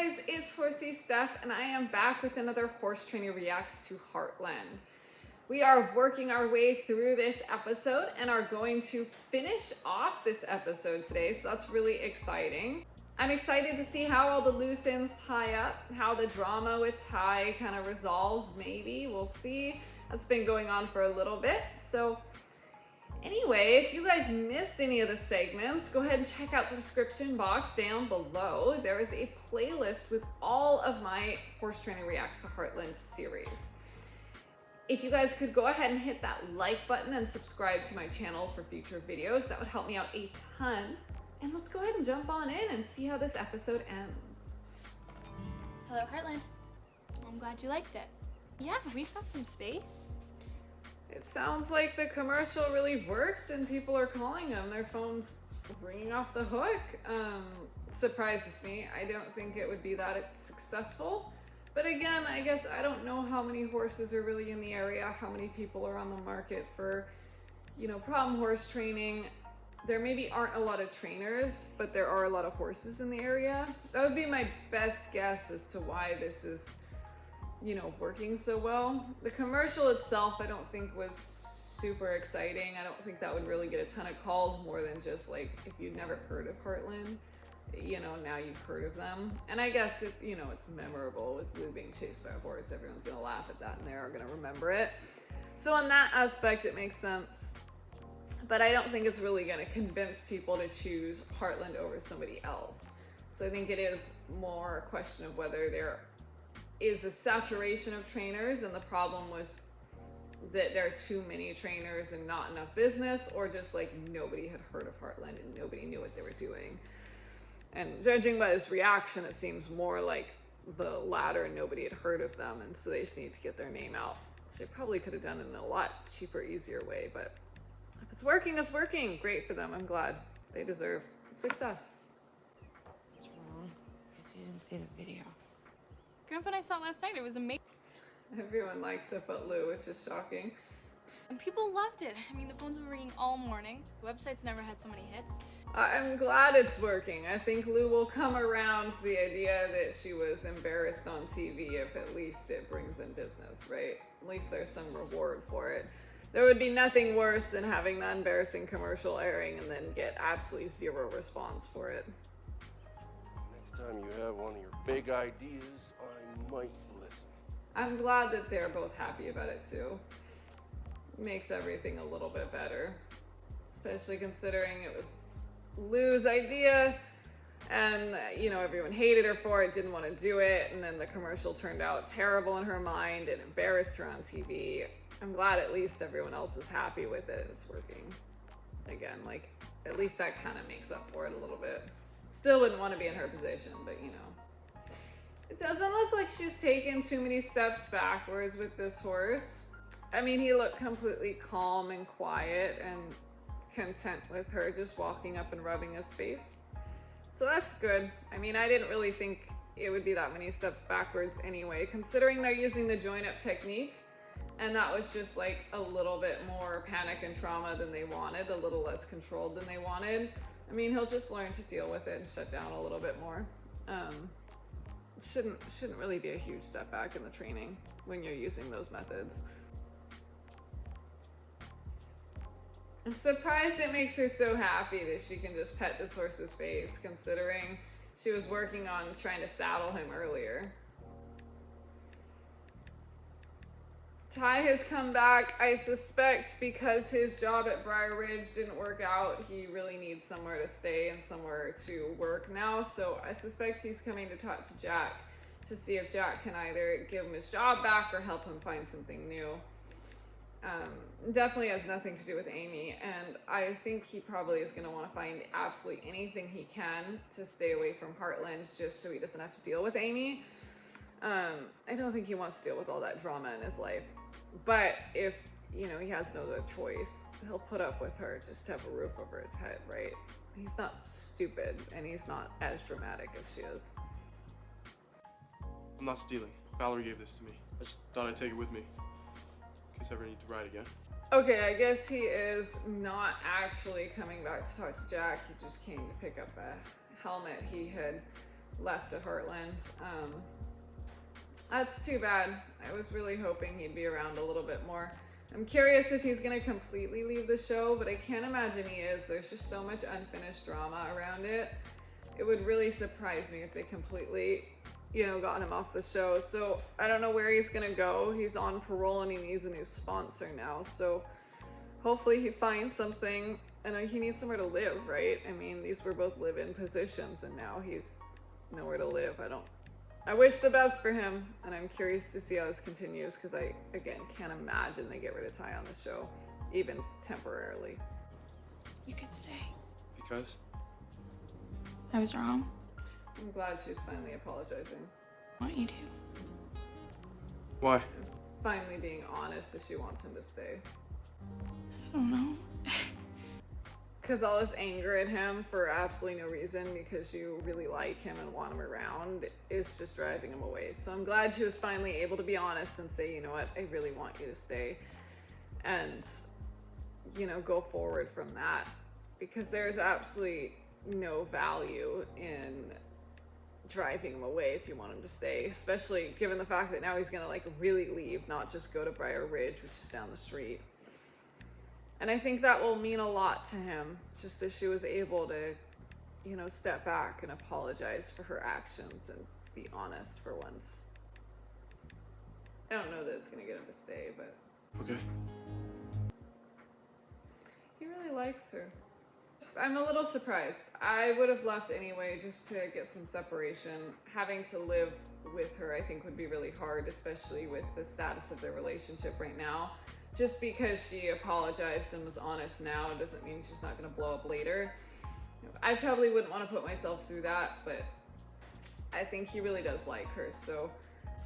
guys, it's Horsey Steph, and I am back with another Horse Trainer Reacts to Heartland. We are working our way through this episode and are going to finish off this episode today, so that's really exciting. I'm excited to see how all the loose ends tie up, how the drama with Ty kind of resolves, maybe. We'll see. That's been going on for a little bit, so anyway, if you guys missed any of the segments, go ahead and check out the description box down below. There is a playlist with all of my Horse Training Reacts to Heartland series. If you guys could go ahead and hit that like button and subscribe to my channel for future videos, that would help me out a ton. And let's go ahead and jump on in and see how this episode ends. Hello, Heartland. I'm glad you liked it. Yeah, we found some space. It sounds like the commercial really worked and people are calling them. Their phone's ringing off the hook. Surprises me. I don't think it would be that successful. But again, I guess I don't know how many horses are really in the area, how many people are on the market for, problem horse training. There maybe aren't a lot of trainers, but there are a lot of horses in the area. That would be my best guess as to why this is working so well. The commercial itself, I don't think was super exciting. I don't think that would really get a ton of calls more than just like, if you'd never heard of Heartland, now you've heard of them. And I guess it's, it's memorable with Blue being chased by a horse. Everyone's gonna laugh at that and they're gonna remember it. So in that aspect, it makes sense. But I don't think it's really gonna convince people to choose Heartland over somebody else. So I think it is more a question of whether there is a saturation of trainers and the problem was that there are too many trainers and not enough business, or just like nobody had heard of Heartland and nobody knew what they were doing. And judging by his reaction, it seems more like the latter, nobody had heard of them, and so they just need to get their name out. Which they probably could have done it in a lot cheaper, easier way, but if it's working, it's working. Great for them. I'm glad. They deserve success. What's wrong? Guess you didn't see the video. Grandpa and I saw it last night. It was amazing. Everyone likes it but Lou, which is shocking. And people loved it. I mean, the phones were ringing all morning. The website's never had so many hits. I'm glad it's working. I think Lou will come around to the idea that she was embarrassed on TV if at least it brings in business, right? At least there's some reward for it. There would be nothing worse than having that embarrassing commercial airing and then get absolutely zero response for it. Next time you have one of your big ideas, I might listen. I'm glad that they're both happy about it too. Makes everything a little bit better. Especially considering it was Lou's idea and, everyone hated her for it, didn't want to do it, and then the commercial turned out terrible in her mind and embarrassed her on TV. I'm glad at least everyone else is happy with it. It's working. Again, at least that kind of makes up for it a little bit. Still wouldn't want to be in her position, but It doesn't look like she's taken too many steps backwards with this horse. I mean, he looked completely calm and quiet and content with her just walking up and rubbing his face. So that's good. I mean, I didn't really think it would be that many steps backwards anyway, considering they're using the join up technique. And that was just like a little bit more panic and trauma than they wanted, a little less controlled than they wanted. I mean, he'll just learn to deal with it and shut down a little bit more. Shouldn't really be a huge step back in the training when you're using those methods. I'm surprised it makes her so happy that she can just pet this horse's face, considering she was working on trying to saddle him earlier. Ty has come back, I suspect, because his job at Briar Ridge didn't work out. He really needs somewhere to stay and somewhere to work now, so I suspect he's coming to talk to Jack to see if Jack can either give him his job back or help him find something new. Definitely has nothing to do with Amy, and I think he probably is going to want to find absolutely anything he can to stay away from Heartland just so he doesn't have to deal with Amy. I don't think he wants to deal with all that drama in his life, but if he has no other choice, he'll put up with her just to have a roof over his head, right? He's not stupid, and he's not as dramatic as she is. I'm not stealing. Valerie gave this to me. I just thought I'd take it with me in case I ever need to ride again. Okay, I guess he is not actually coming back to talk to Jack. He just came to pick up a helmet he had left to Heartland. That's too bad. I was really hoping he'd be around a little bit more. I'm curious if he's gonna completely leave the show, but I can't imagine he is. There's just so much unfinished drama around it. It would really surprise me if they completely, got him off the show. So I don't know where he's gonna go. He's on parole and he needs a new sponsor now. So hopefully he finds something. And he needs somewhere to live, right? I mean, these were both live-in positions and now he's nowhere to live. I wish the best for him, and I'm curious to see how this continues because I, again, can't imagine they get rid of Ty on the show, even temporarily. You could stay. Because? I was wrong. I'm glad she's finally apologizing. I want you to. Why? Finally being honest that she wants him to stay. I don't know. Because all this anger at him for absolutely no reason because you really like him and want him around is just driving him away. So I'm glad she was finally able to be honest and say, you know what, I really want you to stay. And, go forward from that. Because there's absolutely no value in driving him away if you want him to stay. Especially given the fact that now he's going to really leave, not just go to Briar Ridge, which is down the street. And I think that will mean a lot to him, just that she was able to, step back and apologize for her actions and be honest for once. I don't know that it's going to get him to stay, but Okay. he really likes her. I'm a little surprised. I would have left anyway just to get some separation. Having to live with her, I think, would be really hard, especially with the status of their relationship right now. Just because she apologized and was honest now doesn't mean she's not going to blow up later. I probably wouldn't want to put myself through that, but I think he really does like her. So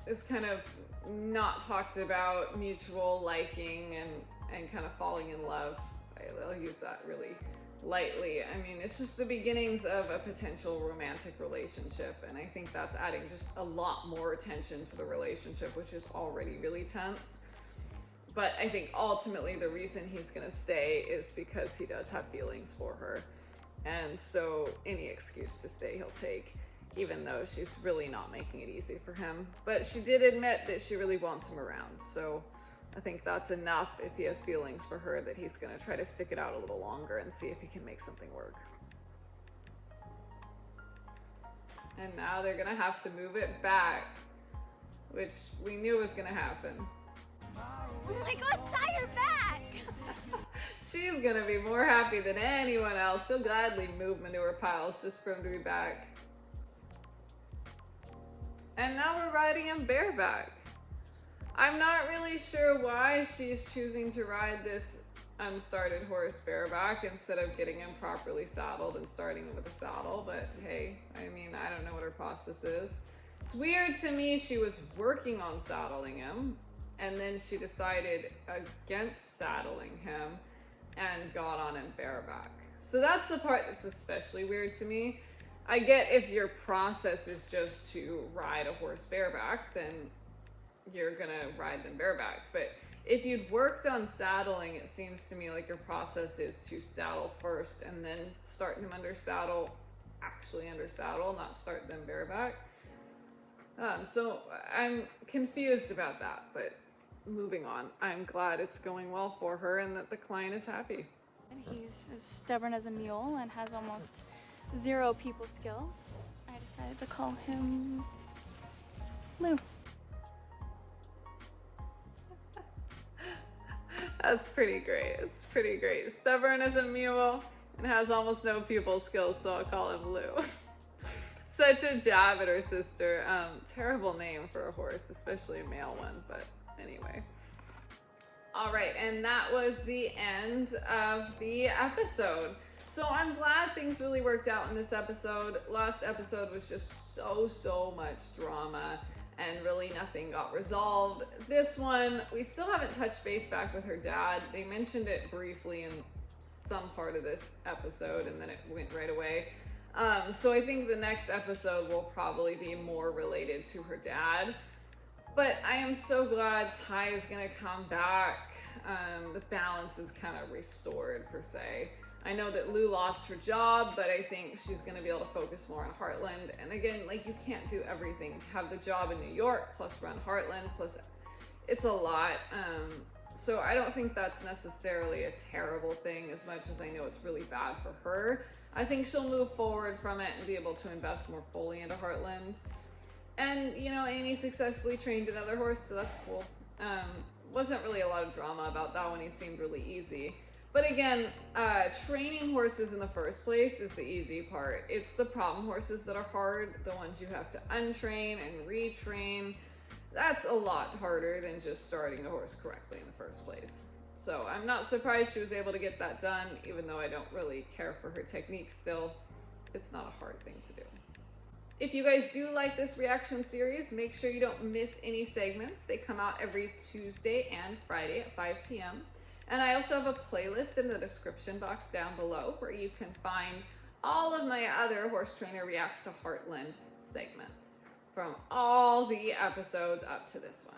this kind of not talked about mutual liking and kind of falling in love, I'll use that really lightly. I mean, it's just the beginnings of a potential romantic relationship, and I think that's adding just a lot more attention to the relationship, which is already really tense. But I think ultimately the reason he's gonna stay is because he does have feelings for her. And so any excuse to stay he'll take, even though she's really not making it easy for him. But she did admit that she really wants him around. So I think that's enough if he has feelings for her that he's gonna try to stick it out a little longer and see if he can make something work. And now they're gonna have to move it back, which we knew was gonna happen. Oh my god, tie her back! She's gonna be more happy than anyone else. She'll gladly move manure piles just for him to be back. And now we're riding him bareback. I'm not really sure why she's choosing to ride this unstarted horse bareback instead of getting him properly saddled and starting him with a saddle, but hey, I mean, I don't know what her process is. It's weird to me she was working on saddling him, and then she decided against saddling him and got on him bareback. So that's the part that's especially weird to me. I get if your process is just to ride a horse bareback, then you're gonna ride them bareback. But if you'd worked on saddling, it seems to me like your process is to saddle first and then start them under saddle, actually under saddle, not start them bareback. So I'm confused about that, but moving on. I'm glad it's going well for her and that the client is happy. He's as stubborn as a mule and has almost zero people skills. I decided to call him Lou. That's pretty great. It's pretty great. Stubborn as a mule and has almost no people skills, so I'll call him Lou. Such a jab at her sister. Terrible name for a horse, especially a male one, but anyway. All right, and that was the end of the episode. So I'm glad things really worked out in this episode. Last episode was just so much drama and really nothing got resolved. This one, we still haven't touched base back with her dad. They mentioned it briefly in some part of this episode and then it went right away. So I think the next episode will probably be more related to her dad. But I am so glad Ty is gonna come back. The balance is kind of restored per se. I know that Lou lost her job, but I think she's going to be able to focus more on Heartland. And again, like, you can't do everything. To have the job in New York, plus run Heartland, plus it's a lot. So I don't think that's necessarily a terrible thing, as much as I know it's really bad for her. I think she'll move forward from it and be able to invest more fully into Heartland. And, you know, Amy successfully trained another horse, so that's cool. Wasn't really a lot of drama about that one. He seemed really easy. But again, training horses in the first place is the easy part. It's the problem horses that are hard, the ones you have to untrain and retrain. That's a lot harder than just starting a horse correctly in the first place. So I'm not surprised she was able to get that done, even though I don't really care for her technique still. It's not a hard thing to do. If you guys do like this reaction series, make sure you don't miss any segments. They come out every Tuesday and Friday at 5 p.m. And I also have a playlist in the description box down below where you can find all of my other Horse Trainer Reacts to Heartland segments from all the episodes up to this one.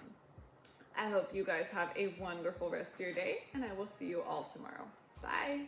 I hope you guys have a wonderful rest of your day, and I will see you all tomorrow. Bye!